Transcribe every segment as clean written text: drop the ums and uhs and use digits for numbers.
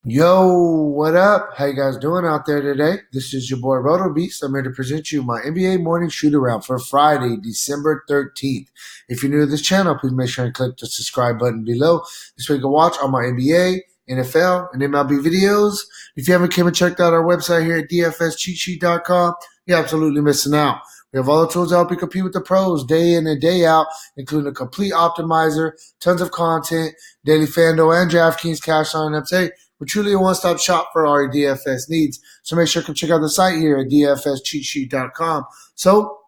Yo, what up? How you guys doing out there today? This is your boy Roto Beast. I'm here to present you my NBA morning shoot around for Friday, December 13th. If you're new to this channel, please make sure and click the subscribe button below. This way you can watch all my NBA, NFL, and MLB videos. If you haven't came and checked out our website here at dfscheatsheet.com, you're absolutely missing out. We have all the tools to help you compete with the pros day in and day out, including a complete optimizer, tons of content, daily Fanduel and Draftkings cash lineups. Hey, we're truly a one-stop shop for our DFS needs. So make sure to check out the site here at dfscheatsheet.com. So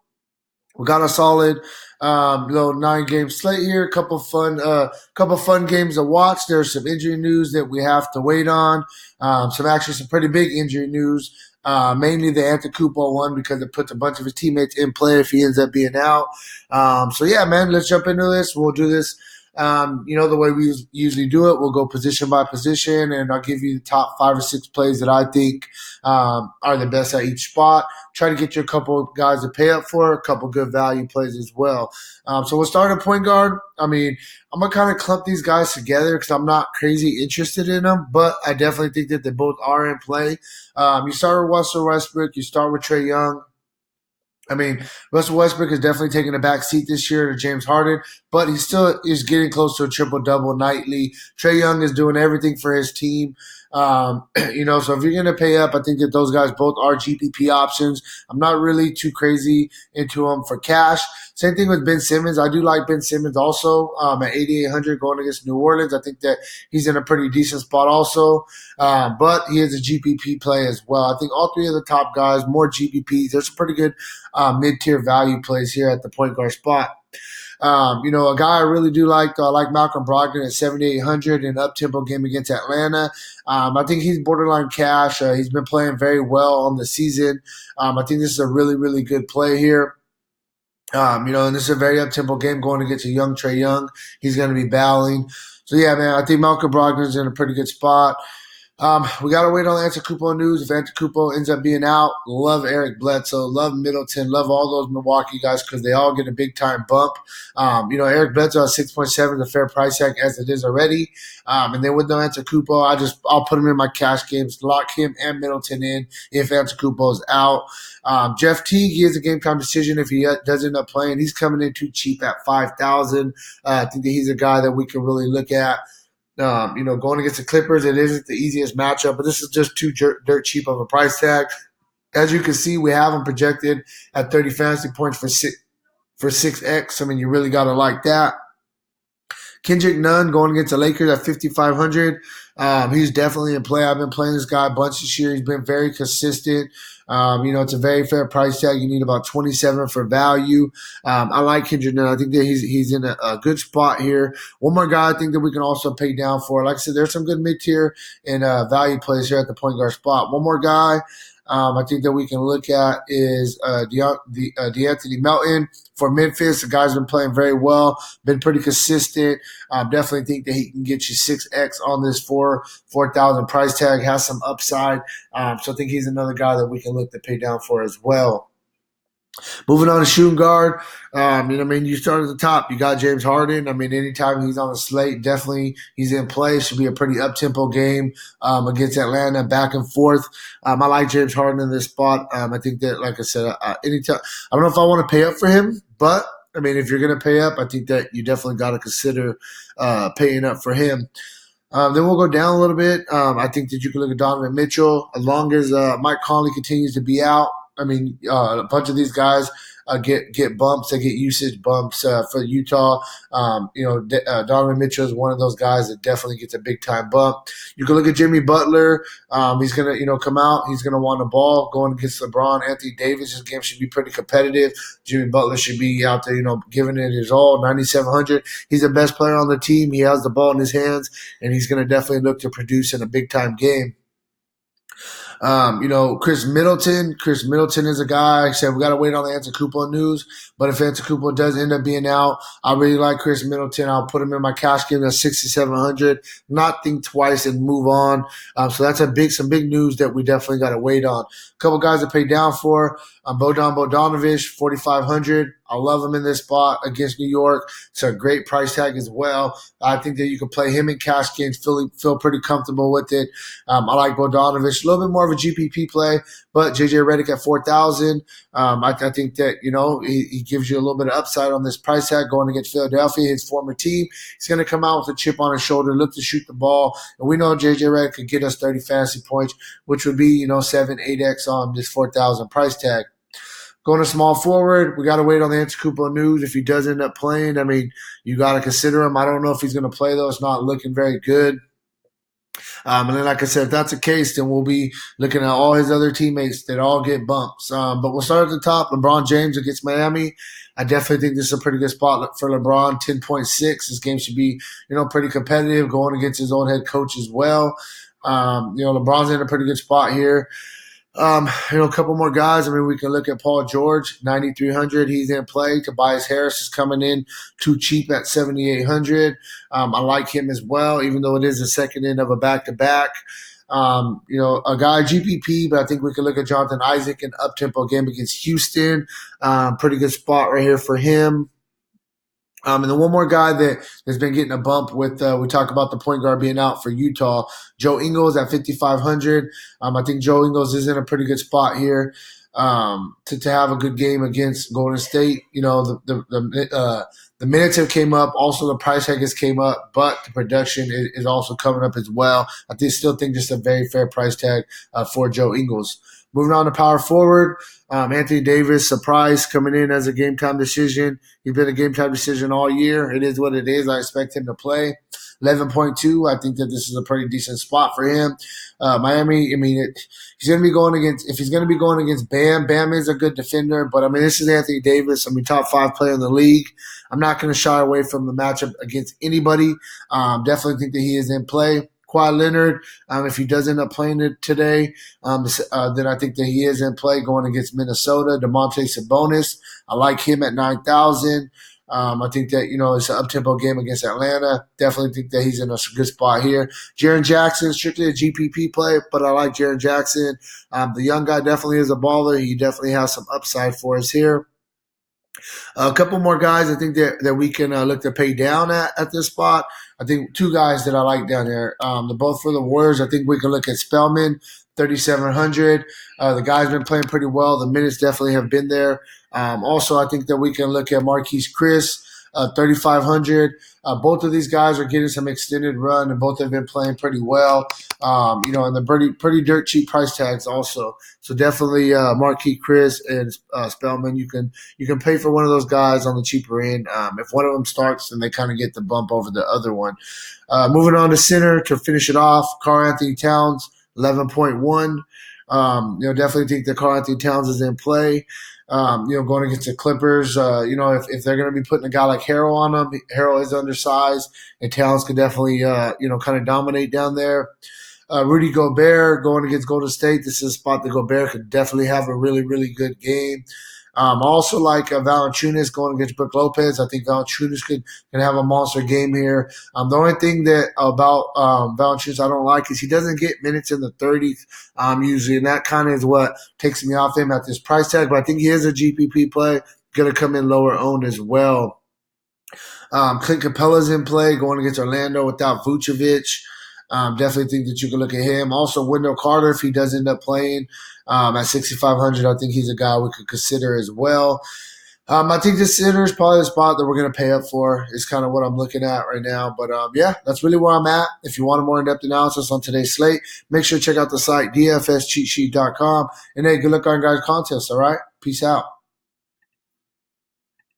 we got a solid little 9-game slate here. A couple fun games to watch. There's some injury news that we have to wait on. Some pretty big injury news. Mainly the Antetokounmpo one because it puts a bunch of his teammates in play if he ends up being out. Yeah, man, let's jump into this. We'll do this the way we usually do it. We'll go position by position, and I'll give you the top 5 or 6 plays that I think are the best at each spot. Try to get you a couple of guys to pay up for, a couple good value plays as well. So we'll start at point guard. I'm going to kind of clump these guys together because I'm not crazy interested in them, but I definitely think that they both are in play. You start with Russell Westbrook. You start with Trae Young. Russell Westbrook is definitely taking a back seat this year to James Harden, but he still is getting close to a triple-double nightly. Trae Young is doing everything for his team. So if you're going to pay up, I think that those guys both are GPP options. I'm not really too crazy into them for cash. Same thing with Ben Simmons. I do like Ben Simmons also at 8,800 going against New Orleans. I think that he's in a pretty decent spot also, but he is a GPP play as well. I think all three of the top guys, more GPPs. There's some pretty good mid-tier value plays here at the point guard spot. A guy I really do like, though, I like Malcolm Brogdon at 7,800 in an up-tempo game against Atlanta. I think he's borderline cash. He's been playing very well on the season. I think this is a really, really good play here. And this is a very up-tempo game going against a young Trae Young. He's going to be battling. So, yeah, man, I think Malcolm Brogdon's in a pretty good spot. We got to wait on Antetokounmpo news. If Antetokounmpo ends up being out, love Eric Bledsoe, love Middleton, love all those Milwaukee guys because they all get a big-time bump. Eric Bledsoe at 6.7 is a fair price tag as it is already. And then with no Antetokounmpo, I'll put him in my cash games, lock him and Middleton in if Antetokounmpo is out. Jeff Teague, he has a game-time decision if he does end up playing. He's coming in too cheap at 5,000. I think that he's a guy that we can really look at. Going against the Clippers, it isn't the easiest matchup, but this is just too dirt cheap of a price tag. As you can see, we have him projected at 30 fantasy points for 6x. You really got to like that. Kendrick Nunn going against the Lakers at 5,500. He's definitely in play. I've been playing this guy a bunch this year. He's been very consistent. It's a very fair price tag. You need about 27 for value. I like Kendrick Nunn. I think that he's in a good spot here. One more guy I think that we can also pay down for. Like I said, there's some good mid-tier and value plays here at the point guard spot. One more guy I think that we can look at is DeAnthony Melton for Memphis. The guy's been playing very well, been pretty consistent. Definitely think that he can get you 6x on this 4,000 price tag, has some upside. So I think he's another guy that we can look to pay down for as well. Moving on to shooting guard, you start at the top. You got James Harden. Anytime he's on the slate, definitely he's in play. Should be a pretty up-tempo game against Atlanta, back and forth. I like James Harden in this spot. I think that, like I said, anytime. I don't know if I want to pay up for him, but if you're going to pay up, I think that you definitely got to consider paying up for him. Then we'll go down a little bit. I think that you can look at Donovan Mitchell. As long as Mike Conley continues to be out, a bunch of these guys get bumps. They get usage bumps for Utah. Donovan Mitchell is one of those guys that definitely gets a big-time bump. You can look at Jimmy Butler. He's going to, come out. He's going to want the ball going against LeBron. Anthony Davis, this game should be pretty competitive. Jimmy Butler should be out there, giving it his all, 9,700. He's the best player on the team. He has the ball in his hands, and he's going to definitely look to produce in a big-time game. Chris Middleton. Chris Middleton is a guy. I said we got to wait on the Antetokounmpo news. But if Antetokounmpo does end up being out, I really like Chris Middleton. I'll put him in my cash game at 6,700. Not think twice and move on. So that's some big news that we definitely got to wait on. A couple guys to pay down for. Bojan Bogdanovic, 4,500. I love him in this spot against New York. It's a great price tag as well. I think that you can play him in cash games, feel pretty comfortable with it. I like Bogdanovich, a little bit more of a GPP play, but JJ Redick at 4,000. I think that, he gives you a little bit of upside on this price tag going against Philadelphia, his former team. He's going to come out with a chip on his shoulder, look to shoot the ball. And we know JJ Redick could get us 30 fantasy points, which would be, 7, 8x on this 4,000 price tag. Going to small forward, we got to wait on the Antetokounmpo news. If he does end up playing, you got to consider him. I don't know if he's going to play, though. It's not looking very good. And then, like I said, if that's the case, then we'll be looking at all his other teammates that all get bumps. But we'll start at the top. LeBron James against Miami. I definitely think this is a pretty good spot for LeBron. 10.6. This game should be, pretty competitive, going against his old head coach as well. LeBron's in a pretty good spot here. A couple more guys. We can look at Paul George, 9,300. He's in play. Tobias Harris is coming in too cheap at 7,800. I like him as well, even though it is the second end of a back-to-back. A guy GPP, but I think we can look at Jonathan Isaac in up-tempo game against Houston. Pretty good spot right here for him. And then one more guy that has been getting a bump with, we talk about the point guard being out for Utah, Joe Ingles at 5,500. I think Joe Ingles is in a pretty good spot here to have a good game against Golden State. The minutes have came up. Also, the price tag has came up, but the production is also coming up as well. I still think just a very fair price tag for Joe Ingles. Moving on to power forward, Anthony Davis, surprise, coming in as a game-time decision. He's been a game-time decision all year. It is what it is. I expect him to play. 11.2, I think that this is a pretty decent spot for him. Miami, he's going to be going against – if he's going to be going against Bam, Bam is a good defender. But, this is Anthony Davis. Top 5 player in the league. I'm not going to shy away from the matchup against anybody. Definitely think that he is in play. Kawhi Leonard, if he does end up playing it today, then I think that he is in play going against Minnesota. Domantas Sabonis, I like him at 9,000. I think that, it's an up-tempo game against Atlanta. Definitely think that he's in a good spot here. Jaren Jackson, strictly a GPP play, but I like Jaren Jackson. The young guy definitely is a baller. He definitely has some upside for us here. A couple more guys I think that we can look to pay down at this spot. I think two guys that I like down there. They're both for the Warriors. I think we can look at Spellman, 3,700. The guy's been playing pretty well. The minutes definitely have been there. Also, I think that we can look at Marquise Chris, 3,500. Both of these guys are getting some extended run, and both have been playing pretty well. And the pretty dirt cheap price tags also. So definitely Marquise Chris and Spellman. You can pay for one of those guys on the cheaper end. If one of them starts, then they kind of get the bump over the other one. Moving on to center to finish it off, Karl-Anthony Towns, 11.1. Definitely think that Karl-Anthony Towns is in play. Going against the Clippers, if they're going to be putting a guy like Harrell on them, Harrell is undersized, and Towns could definitely, kind of dominate down there. Rudy Gobert going against Golden State. This is a spot that Gobert could definitely have a really, really good game. I also like Valanciunas going against Brook Lopez. I think Valanciunas can have a monster game here. The only thing that about Valanciunas I don't like is he doesn't get minutes in the 30s usually, and that kind of is what takes me off him at this price tag. But I think he is a GPP play, going to come in lower owned as well. Clint Capella's in play going against Orlando without Vucevic. Definitely think that you can look at him. Also, Wendell Carter, if he does end up playing at 6,500, I think he's a guy we could consider as well. I think the center is probably the spot that we're going to pay up for is kind of what I'm looking at right now. But, that's really where I'm at. If you want a more in-depth analysis on today's slate, make sure to check out the site, dfscheatsheet.com. And, hey, good luck on guys' contests, all right? Peace out.